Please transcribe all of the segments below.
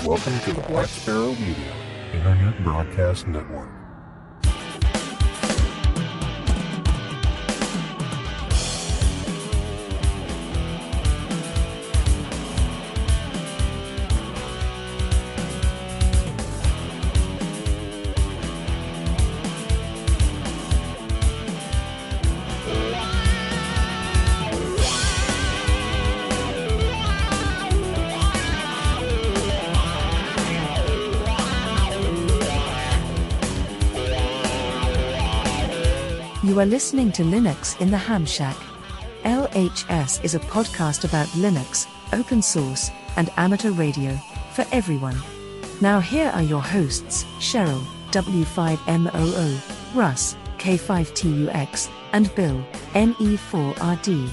Welcome to the Black Sparrow Media Internet Broadcast Network. You are listening to Linux in the Ham Shack. LHS is a podcast about Linux, open source, and amateur radio, for everyone. Now here are your hosts, Cheryl, W5MOO, Russ, K5TUX, and Bill, NE4RD.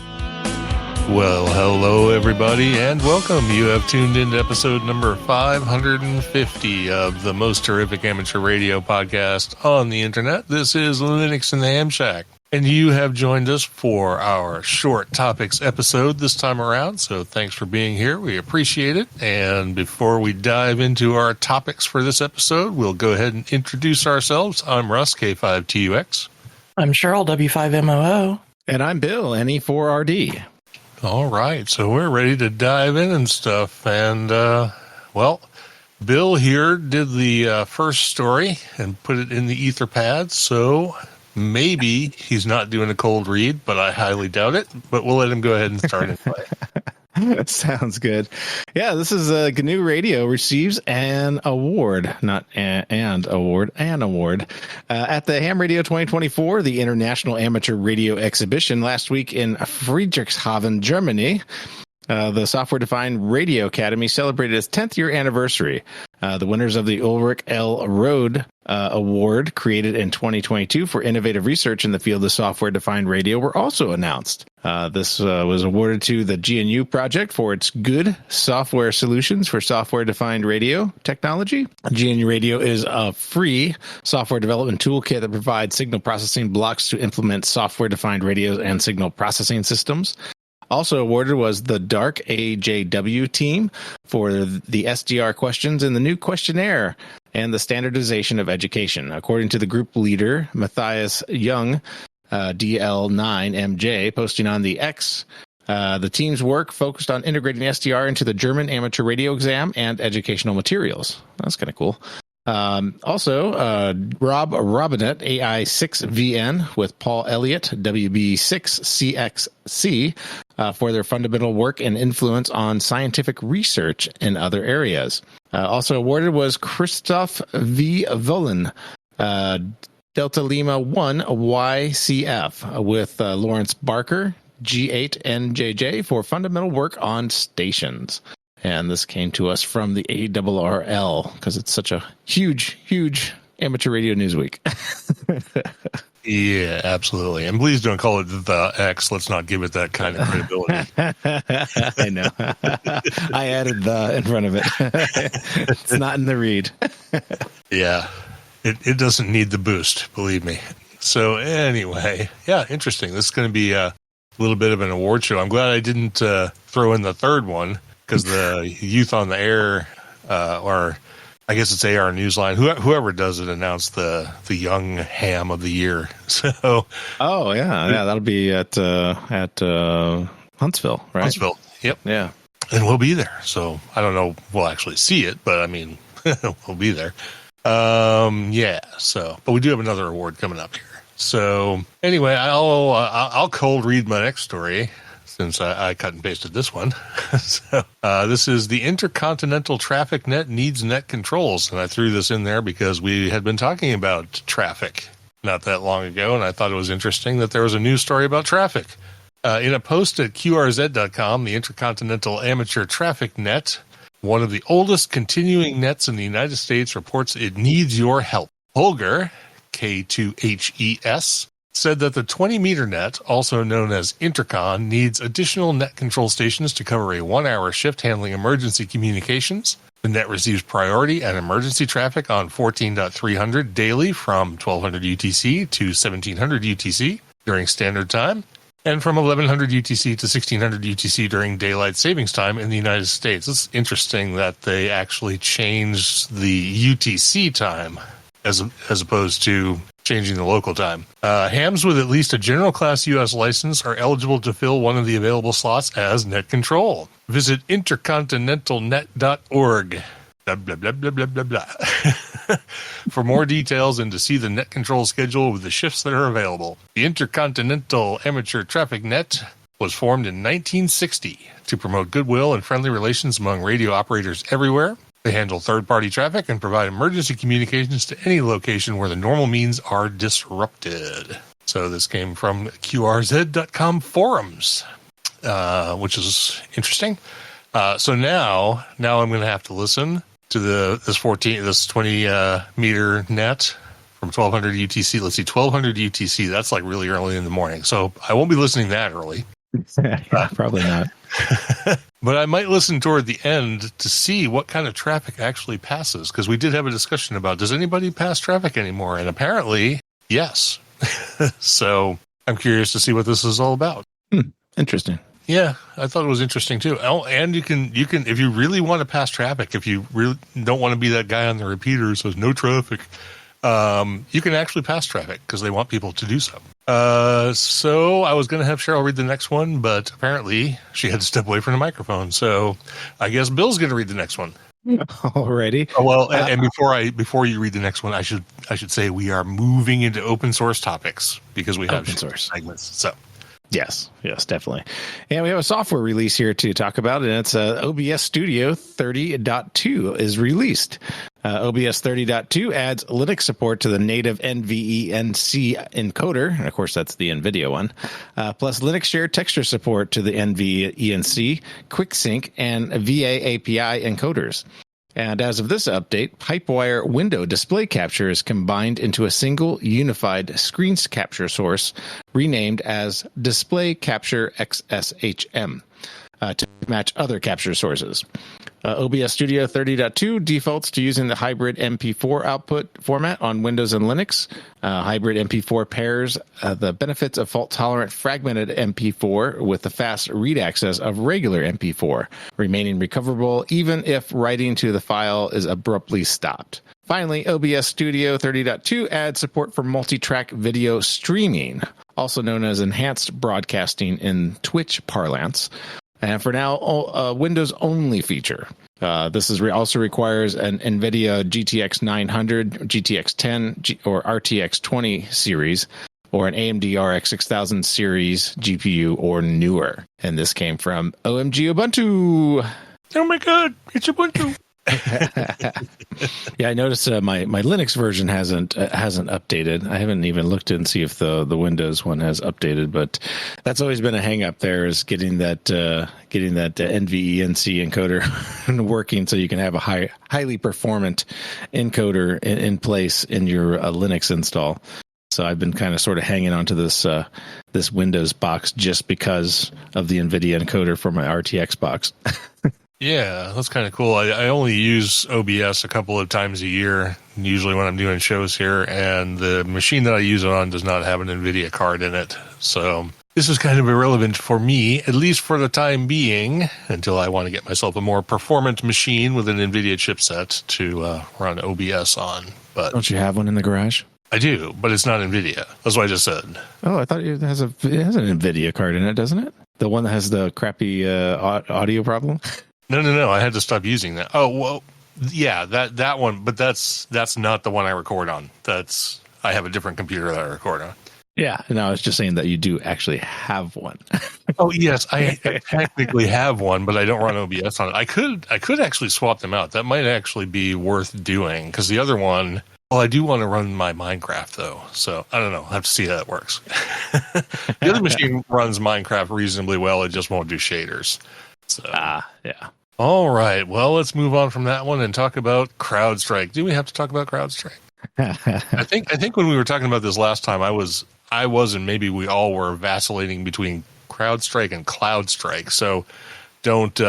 Well, hello everybody, and welcome. You have tuned into episode number 550 of the most terrific amateur radio podcast on the internet. This is Linux in the Ham Shack, and you have joined us for our short topics episode this time around, so thanks for being here. We appreciate it. And before we dive into our topics for this episode, we'll go ahead and introduce ourselves. I'm Russ, K5TUX. I'm Cheryl, W5MOO. And I'm Bill, NE4RD. All right, so we're ready to dive in and stuff. And, well, Bill here did the first story and put it in the Etherpad, so maybe he's not doing a cold read, but I highly doubt it. But we'll let him go ahead and start anyway. Sounds good. Yeah, this is GNU Radio receives an award, not an award, an award, at the Ham Radio 2024, the International Amateur Radio Exhibition last week in Friedrichshafen, Germany. The Software Defined Radio Academy celebrated its 10th year anniversary. The winners of the Ulrich L. Rode Award, created in 2022 for innovative research in the field of software defined radio, were also announced. This was awarded to the GNU project for its good software solutions for software defined radio technology. GNU Radio is a free software development toolkit that provides signal processing blocks to implement software defined radios and signal processing systems. Also awarded was the Dark AJW team for the SDR questions in the new questionnaire and the standardization of education. According to the group leader, Matthias Young, DL9MJ, posting on the X, the team's work focused on integrating SDR into the German amateur radio exam and educational materials. That's kind of cool. Also, Rob Robinet, AI6VN, with Paul Elliott, WB6CXC, for their fundamental work and influence on scientific research in other areas. Also awarded was Christoph V. Vollen, Delta Lima 1 YCF, with Lawrence Barker, G8NJJ, for fundamental work on stations. And this came to us from the ARRL because it's such a huge, huge amateur radio news week. Yeah, absolutely. And please don't call it the X. Let's not give it that kind of credibility. I know. I added the in front of it. It's not in the read. Yeah, it doesn't need the boost, believe me. So anyway, yeah, interesting. This is going to be a little bit of an award show. I'm glad I didn't throw in the third one, because the Youth on the Air, or I guess it's AR Newsline, whoever does it, announced the young ham of the year. So, that'll be at Huntsville, right? Huntsville, yep, yeah, and we'll be there. So I don't know, we'll actually see it, but I mean, we'll be there. Yeah. So, but we do have another award coming up here. So anyway, I'll cold read my next story, since I cut and pasted this one. So this is the Intercontinental Traffic Net needs net controls. And I threw this in there because we had been talking about traffic not that long ago, and I thought it was interesting that there was a news story about traffic. In a post at QRZ.com, the Intercontinental Amateur Traffic Net, one of the oldest continuing nets in the United States, reports it needs your help. Holger, K2HES, said that the 20-meter net, also known as Intercon, needs additional net control stations to cover a 1-hour shift handling emergency communications. The net receives priority and emergency traffic on 14.300 daily from 1200 UTC to 1700 UTC during standard time. and from 1100 UTC to 1600 UTC during daylight savings time in the United States. It's interesting that they actually changed the UTC time as opposed to changing the local time. Hams with at least a general class U.S. license are eligible to fill one of the available slots as net control. Visit intercontinentalnet.org. Blah, blah, blah, blah, blah, blah, blah. For more details and to see the net control schedule with the shifts that are available. The Intercontinental Amateur Traffic Net was formed in 1960 to promote goodwill and friendly relations among radio operators everywhere. They handle third-party traffic and provide emergency communications to any location where the normal means are disrupted. So this came from QRZ.com forums, which is interesting. So now I'm going to have to listen to this 20 meter net from 1200 UTC. Let's see, 1200 UTC. That's like really early in the morning. So I won't be listening that early. Yeah, probably not. But I might listen toward the end to see what kind of traffic actually passes, because we did have a discussion about, does anybody pass traffic anymore? And apparently, yes. So I'm curious to see what this is all about. Interesting. Yeah, I thought it was interesting too. Oh, and you can if you really want to pass traffic, if you really don't want to be that guy on the repeater who says no traffic, you can actually pass traffic because they want people to do so. So I was going to have Cheryl read the next one, but apparently she had to step away from the microphone. So I guess Bill's going to read the next one. Alrighty. Oh, well, and before you read the next one, I should say we are moving into open source topics because we have open source segments. So. Yes, definitely. And we have a software release here to talk about, and it's OBS Studio 30.2 is released. OBS 30.2 adds Linux support to the native NVENC encoder, and of course that's the NVIDIA one, plus Linux shared texture support to the NVENC, QuickSync, and VA API encoders. And as of this update, Pipewire window display capture is combined into a single unified screen capture source renamed as Display Capture XSHM to match other capture sources. OBS Studio 30.2 defaults to using the hybrid MP4 output format on Windows and Linux. Hybrid MP4 pairs the benefits of fault-tolerant fragmented MP4 with the fast read access of regular MP4, remaining recoverable even if writing to the file is abruptly stopped. Finally, OBS Studio 30.2 adds support for multi-track video streaming, also known as enhanced broadcasting in Twitch parlance. And for now, a Windows-only feature. This also requires an NVIDIA GTX 900, GTX 10, or RTX 20 series, or an AMD RX 6000 series GPU or newer. And this came from OMG Ubuntu. Oh my God, it's Ubuntu. Yeah, I noticed my Linux version hasn't updated. I haven't even looked and see if the Windows one has updated, but that's always been a hang up there, is getting that NVENC encoder working so you can have a highly performant encoder in place in your Linux install. So I've been kind of sort of hanging on to this Windows box just because of the NVIDIA encoder for my RTX box. Yeah, that's kind of cool. I only use OBS a couple of times a year, usually when I'm doing shows here, and the machine that I use it on does not have an NVIDIA card in it. So this is kind of irrelevant for me, at least for the time being, until I want to get myself a more performant machine with an NVIDIA chipset to run OBS on. But don't you have one in the garage? I do, but it's not NVIDIA. That's what I just said. Oh, I thought it has an NVIDIA card in it, doesn't it? The one that has the crappy audio problem? No. I had to stop using that. Oh, well, yeah, that one, but that's not the one I record on. I have a different computer that I record on. Yeah, no, I was just saying that you do actually have one. Oh, yes, I technically have one, but I don't run OBS on it. I could actually swap them out. That might actually be worth doing, because the other one, well, I do want to run my Minecraft, though. So, I don't know. I'll have to see how that works. The other machine runs Minecraft reasonably well. It just won't do shaders. So. Yeah. All right. Well, let's move on from that one and talk about CrowdStrike. Do we have to talk about CrowdStrike? I think when we were talking about this last time, I was, and maybe we all were vacillating between CrowdStrike and CloudStrike. So don't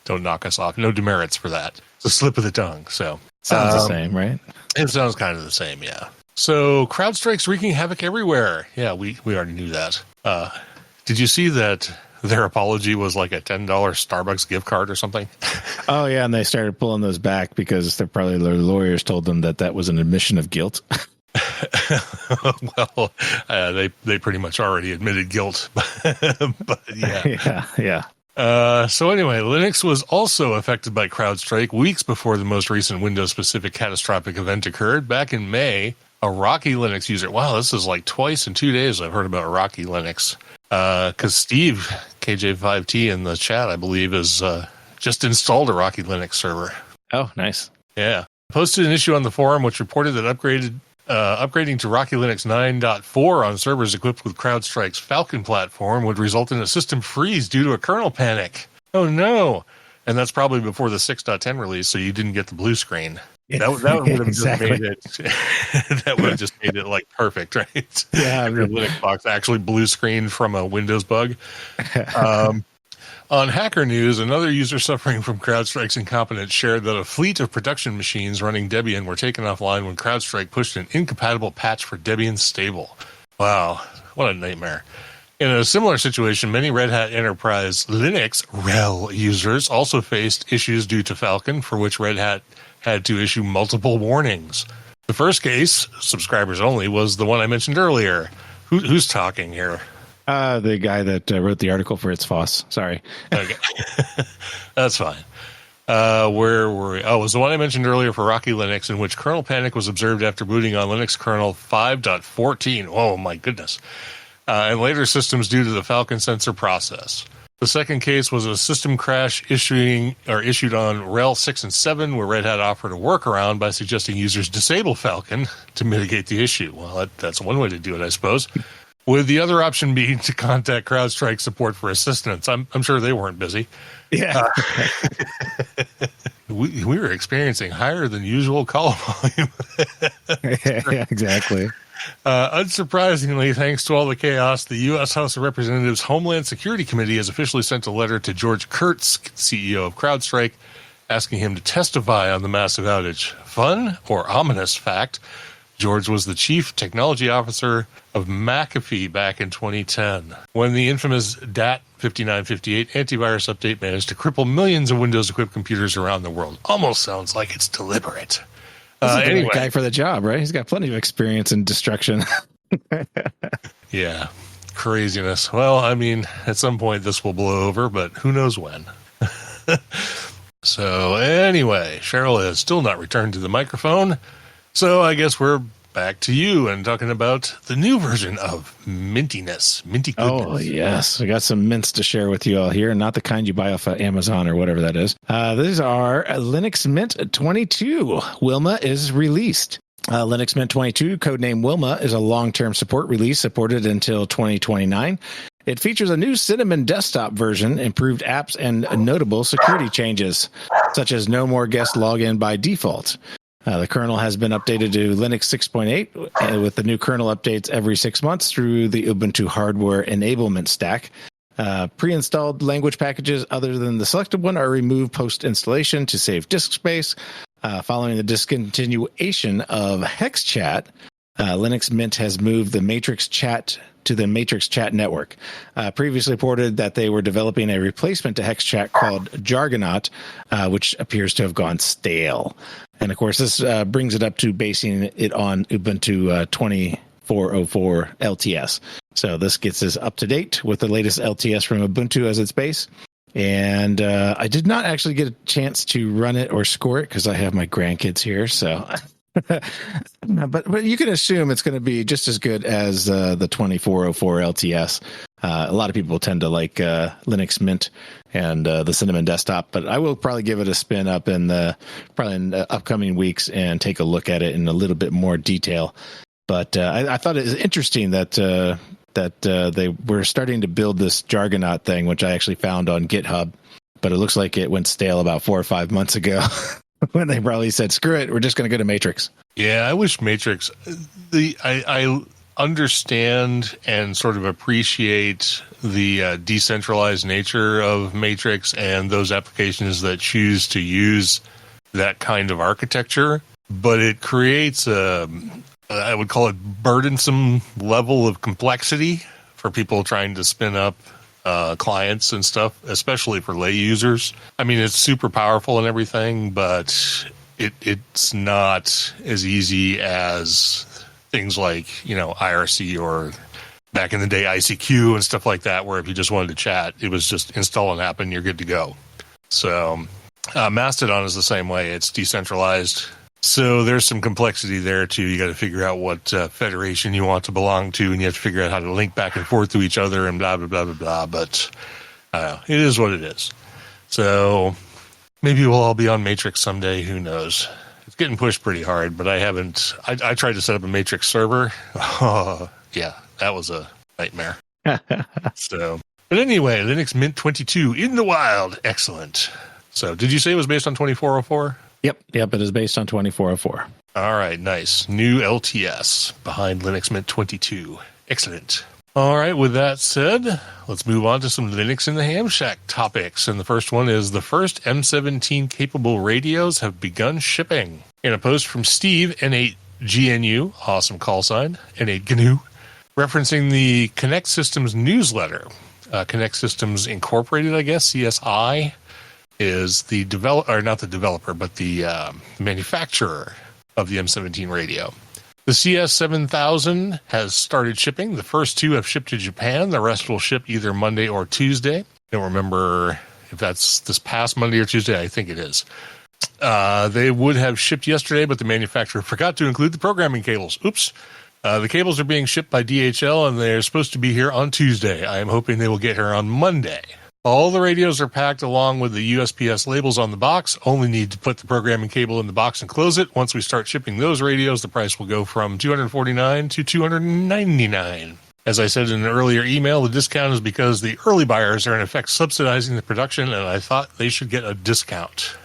knock us off. No demerits for that. It's a slip of the tongue. So sounds the same, right? It sounds kind of the same, yeah. So CrowdStrike's wreaking havoc everywhere. Yeah, we already knew that. Did you see that their apology was like a $10 Starbucks gift card or something? Oh, yeah, and they started pulling those back because their lawyers told them that was an admission of guilt. Well, they pretty much already admitted guilt, but yeah. So anyway, Linux was also affected by CrowdStrike weeks before the most recent Windows-specific catastrophic event occurred. Back in May, a Rocky Linux user, wow, this is like twice in 2 days I've heard about Rocky Linux. Because Steve, KJ5T in the chat, I believe, is just installed a Rocky Linux server. Oh, nice. Yeah. Posted an issue on the forum which reported that upgrading to Rocky Linux 9.4 on servers equipped with CrowdStrike's Falcon platform would result in a system freeze due to a kernel panic. Oh, no. And that's probably before the 6.10 release, so you didn't get the blue screen. That would have exactly. just made it. That would have just made it like perfect, right? Yeah, your Linux box actually blue screened from a Windows bug. On Hacker News, another user suffering from CrowdStrike's incompetence shared that a fleet of production machines running Debian were taken offline when CrowdStrike pushed an incompatible patch for Debian Stable. Wow, what a nightmare. In a similar situation, many Red Hat Enterprise Linux RHEL users also faced issues due to Falcon, for which Red Hat had to issue multiple warnings. The first case, subscribers only, was the one I mentioned earlier. Who's talking here? The guy that wrote the article for It's Foss. Sorry. Okay. That's fine. Where were we? Oh, it was the one I mentioned earlier for Rocky Linux, in which kernel panic was observed after booting on Linux kernel 5.14. Oh, my goodness. And later systems due to the Falcon sensor process. The second case was a system crash issued on RHEL 6 and 7, where Red Hat offered a workaround by suggesting users disable Falcon to mitigate the issue. Well, that's one way to do it, I suppose. With the other option being to contact CrowdStrike support for assistance. I'm sure they weren't busy. Yeah. We were experiencing higher than usual call volume. Yeah, exactly. Unsurprisingly, thanks to all the chaos, the U.S. House of Representatives Homeland Security Committee has officially sent a letter to George Kurtz, CEO of CrowdStrike, asking him to testify on the massive outage. Fun or ominous fact, George was the chief technology officer of McAfee back in 2010, when the infamous DAT 5958 antivirus update managed to cripple millions of Windows-equipped computers around the world. Almost sounds like it's deliberate. Anyway, guy for the job, right? He's got plenty of experience in destruction. Yeah, craziness. Well, I mean, at some point this will blow over, but who knows when. So anyway, Cheryl has still not returned to the microphone. So I guess we're back to you and talking about the new version of Mintiness. Minty goodness. Oh, yes. We got some mints to share with you all here, not the kind you buy off of Amazon or whatever that is. These are Linux Mint 22. Wilma is released. Linux Mint 22, codename Wilma, is a long-term support release supported until 2029. It features a new Cinnamon desktop version, improved apps, and notable security changes, such as no more guest login by default. The kernel has been updated to Linux 6.8 with the new kernel updates every 6 months through the Ubuntu hardware enablement stack. Pre-installed language packages other than the selected one are removed post-installation to save disk space. Following the discontinuation of HexChat, Linux Mint has moved the Matrix Chat to the Matrix Chat network. Previously reported that they were developing a replacement to HexChat called Jargonaut, which appears to have gone stale. And of course, this brings it up to basing it on Ubuntu 2404 LTS. So this gets us up to date with the latest LTS from Ubuntu as its base. And I did not actually get a chance to run it or score it because I have my grandkids here. So, but you can assume it's going to be just as good as the 2404 LTS. A lot of people tend to like Linux Mint and the Cinnamon desktop, but I will probably give it a spin up in the upcoming weeks and take a look at it in a little bit more detail. But I thought it was interesting that they were starting to build this Jargonaut thing, which I actually found on GitHub, but it looks like it went stale about 4 or 5 months ago when they probably said, screw it, we're just going to go to Matrix. Yeah, I wish Matrix, I understand and sort of appreciate the decentralized nature of Matrix and those applications that choose to use that kind of architecture, but it creates I would call it burdensome level of complexity for people trying to spin up clients and stuff, especially for lay users. I mean, it's super powerful and everything, but it's not as easy as things like, IRC or back in the day ICQ and stuff like that, where if you just wanted to chat, it was just install an app and you're good to go. So Mastodon is the same way. It's decentralized. So there's some complexity there too. You got to figure out what federation you want to belong to, and you have to figure out how to link back and forth to each other and blah, blah, blah, blah, blah. But it is what it is. So maybe we'll all be on Matrix someday. Who knows? It's getting pushed pretty hard, but I haven't. I tried to set up a Matrix server. Oh, yeah, that was a nightmare. So, but anyway, Linux Mint 22 in the wild. Excellent. So did you say it was based on 2404? Yep, it is based on 2404. All right, nice. New LTS behind Linux Mint 22. Excellent. All right, with that said, let's move on to some Linux in the Ham Shack topics. And the first one is the first M17 capable radios have begun shipping. In a post from Steve, N8GNU, awesome call sign, N8GNU, referencing the Connect Systems newsletter. Connect Systems Incorporated, I guess, CSI, is the not the developer, but the manufacturer of the M17 radio. The CS7000 has started shipping. The first two have shipped to Japan. The rest will ship either Monday or Tuesday. I don't remember if that's this past Monday or Tuesday. I think it is. They would have shipped yesterday, but the manufacturer forgot to include the programming cables. Oops. The cables are being shipped by DHL, and they're supposed to be here on Tuesday. I am hoping they will get here on Monday. All the radios are packed along with the USPS labels on the box. Only need to put the programming cable in the box and close it. Once we start shipping those radios, the price will go from $249 to $299. As I said in an earlier email, the discount is because the early buyers are in effect subsidizing the production, and I thought they should get a discount.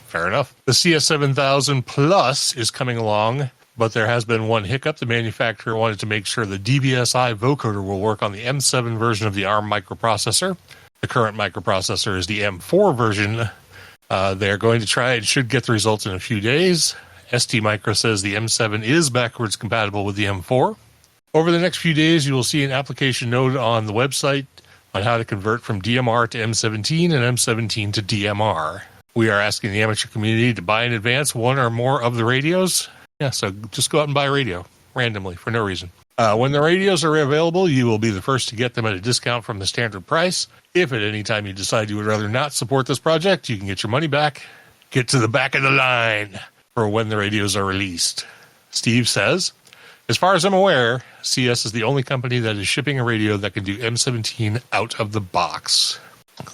Fair enough. The CS7000 Plus is coming along, but there has been one hiccup. The manufacturer wanted to make sure the DBSI vocoder will work on the M7 version of the ARM microprocessor. The current microprocessor is the M4 version. They're going to try and should get the results in a few days. ST Micro says the M7 is backwards compatible with the M4. Over the next few days, you will see an application note on the website on how to convert from DMR to M17 and M17 to DMR. We are asking the amateur community to buy in advance one or more of the radios. Yeah, so just go out and buy a radio randomly for no reason. When the radios are available, you will be the first to get them at a discount from the standard price. If at any time you decide you would rather not support this project, you can get your money back. Get to the back of the line for when the radios are released. Steve says, as far as I'm aware, CS is the only company that is shipping a radio that can do M17 out of the box.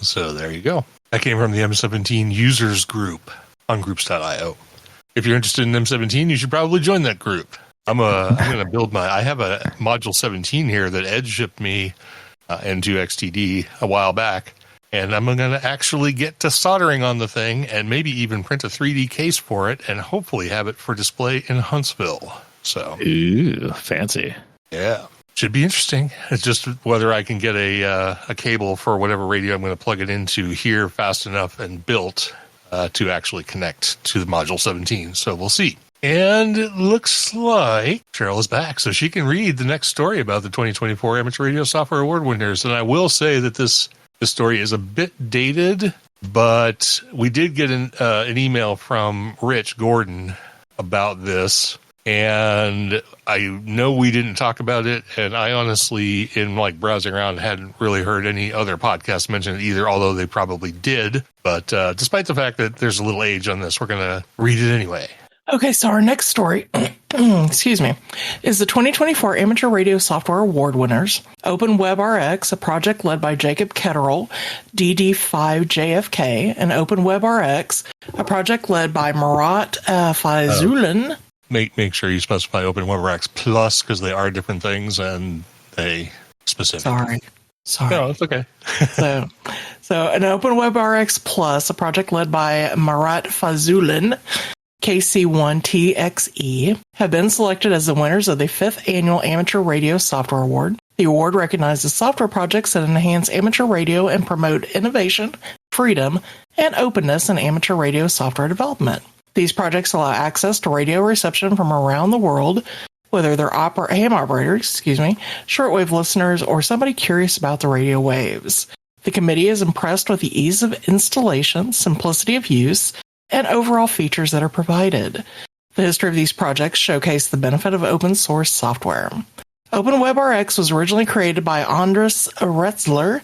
So there you go. That came from the M17 users group on groups.io. If you're interested in M17, you should probably join that group. I'm going to build I have a Module 17 here that Ed shipped me into XTD a while back, and I'm going to actually get to soldering on the thing and maybe even print a 3D case for it and hopefully have it for display in Huntsville. So, ooh, fancy. Yeah. Should be interesting. It's just whether I can get a cable for whatever radio I'm going to plug it into here fast enough and built to actually connect to the Module 17. So we'll see. And it looks like Cheryl is back, so she can read the next story about the 2024 Amateur Radio Software Award winners. And I will say that this story is a bit dated, but we did get an email from Rich Gordon about this. And I know we didn't talk about it, and I honestly, in browsing around, hadn't really heard any other podcasts mention it either, although they probably did. But despite the fact that there's a little age on this, we're going to read it anyway. Okay, so our next story, excuse me, is the 2024 Amateur Radio Software Award winners. OpenWebRX, a project led by Jacob Ketterl, DD5JFK, and OpenWebRX, a project led by Murat Faizullin. Make sure you specify OpenWebRX Plus, because they are different things, and they specific. Sorry. No, it's okay. So an OpenWebRX Plus, a project led by Murat Faizullin, KC1TXE, have been selected as the winners of the 5th Annual Amateur Radio Software Award. The award recognizes software projects that enhance amateur radio and promote innovation, freedom, and openness in amateur radio software development. These projects allow access to radio reception from around the world whether they're ham operators, shortwave listeners, or somebody curious about the radio waves. The committee is impressed with the ease of installation, simplicity of use, and overall features that are provided. The history of these projects showcase the benefit of open source software. OpenWebRx was originally created by Andres Retzler,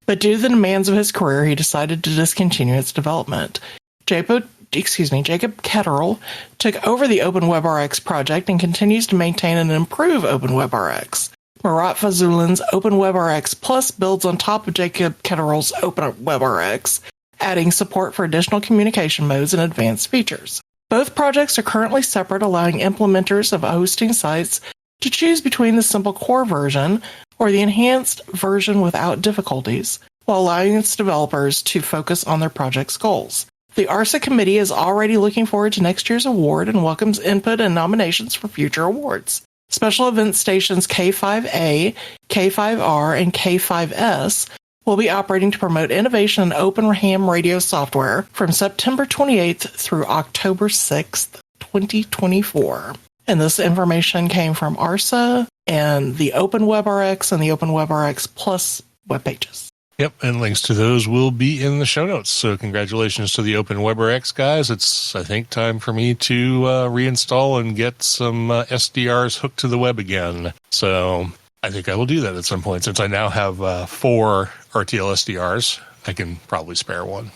but due to the demands of his career, he decided to discontinue its development. Jacob Ketterl took over the OpenWebRx project and continues to maintain and improve OpenWebRx. Marat Fazulin's OpenWebRx Plus builds on top of Jacob Ketterl's OpenWebRx, adding support for additional communication modes and advanced features. Both projects are currently separate, allowing implementers of hosting sites to choose between the simple core version or the enhanced version without difficulties, while allowing its developers to focus on their project's goals. The ARSA committee is already looking forward to next year's award and welcomes input and nominations for future awards. Special event stations K5A, K5R, and K5S will be operating to promote innovation in open ham radio software from September 28th through October 6th, 2024. And this information came from ARSA and the OpenWebRx and the OpenWebRx Plus web pages. Yep, and links to those will be in the show notes. So congratulations to the OpenWebRx guys. It's, I think, time for me to reinstall and get some SDRs hooked to the web again. So I think I will do that at some point. Since I now have 4 RTL SDRs, I can probably spare one.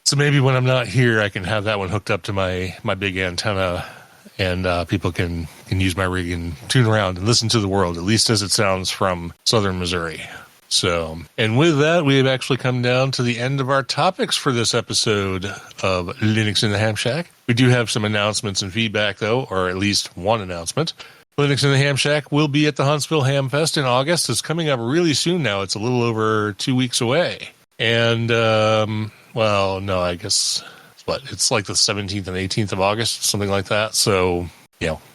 So maybe when I'm not here, I can have that one hooked up to my big antenna, and people can use my rig and tune around and listen to the world, at least as it sounds from southern Missouri. So, and with that, we have actually come down to the end of our topics for this episode of Linux in the Ham Shack. We do have some announcements and feedback, though, or at least one announcement. Linux in the Ham Shack will be at the Huntsville Hamfest in August. It's coming up really soon now. It's a little over 2 weeks away. And, well, no, I guess... it's like the 17th and 18th of August, something like that. So,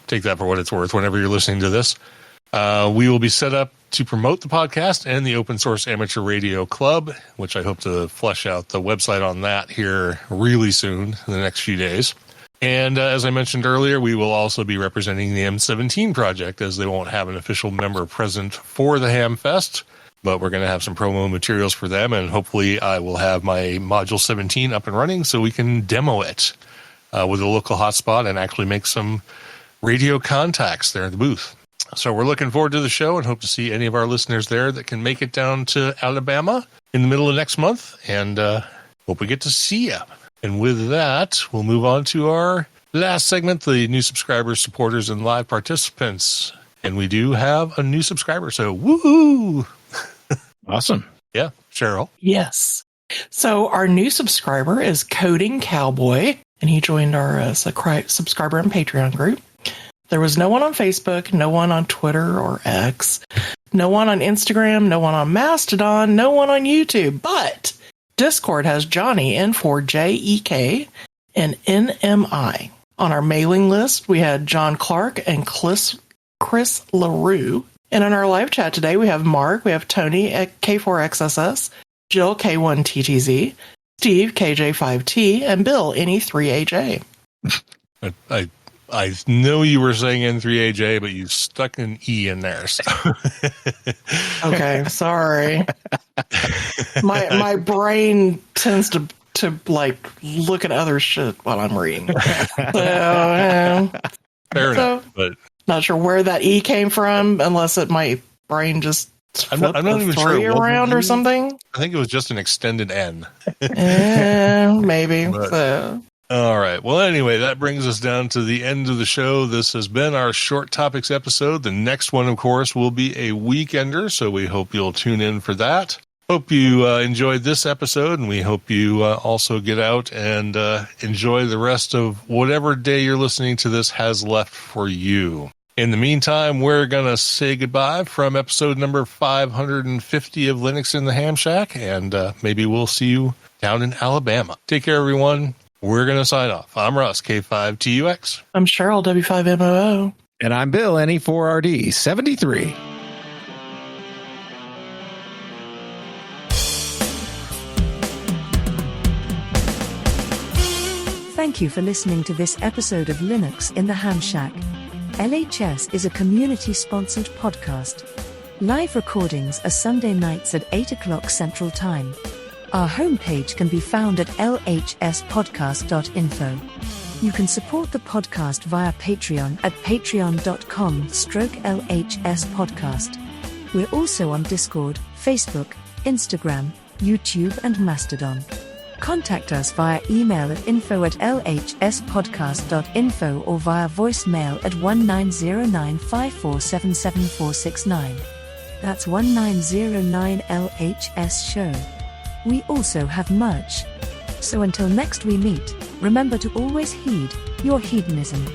take that for what it's worth whenever you're listening to this. We will be set up to promote the podcast and the Open Source Amateur Radio Club, which I hope to flesh out the website on that here really soon in the next few days. And as I mentioned earlier, we will also be representing the M17 Project, as they won't have an official member present for the Hamfest. But we're going to have some promo materials for them, and hopefully I will have my Module 17 up and running so we can demo it with a local hotspot and actually make some radio contacts there at the booth. So we're looking forward to the show and hope to see any of our listeners there that can make it down to Alabama in the middle of next month, and hope we get to see you. And with that, we'll move on to our last segment, the new subscribers, supporters, and live participants. And we do have a new subscriber, so woohoo! Awesome. Yeah, Cheryl. Yes. So our new subscriber is CodingCowboy, and he joined our subscriber and Patreon group. There was no one on Facebook, no one on Twitter or X, no one on Instagram, no one on Mastodon, no one on YouTube, but Discord has Johnny, N4JEK, and NMI. On our mailing list, we had John Clark and Chris LaRue. And in our live chat today, we have Mark, we have Tony at K4XSS, Jill K1TTZ, Steve KJ5T, and Bill NE3AJ. I know you were saying N3AJ, but you stuck an E in there. So. Okay, sorry. My brain tends to like look at other shit while I'm reading. Fair enough, but not sure where that E came from, unless my brain just flipped I'm not the even three sure around or something. I think it was just an extended N. Maybe. But, all right. Well, anyway, that brings us down to the end of the show. This has been our Short Topics episode. The next one, of course, will be a weekender, so we hope you'll tune in for that. Hope you enjoyed this episode, and we hope you also get out and enjoy the rest of whatever day you're listening to this has left for you. In the meantime, we're going to say goodbye from episode number 550 of Linux in the Ham Shack, and maybe we'll see you down in Alabama. Take care, everyone. We're going to sign off. I'm Russ, K5TUX. I'm Cheryl, W5MOO. And I'm Bill, NE4RD 73. Thank you for listening to this episode of Linux in the Ham Shack. LHS is a community-sponsored podcast. Live recordings are Sunday nights at 8 o'clock Central Time. Our homepage can be found at lhspodcast.info. You can support the podcast via Patreon at patreon.com/LHS podcast. We're also on Discord, Facebook, Instagram, YouTube and Mastodon. Contact us via email at info@lhspodcast.info or via voicemail at 190954777469. That's 1909 LHS show. We also have merch. So until next we meet, remember to always heed your hedonism.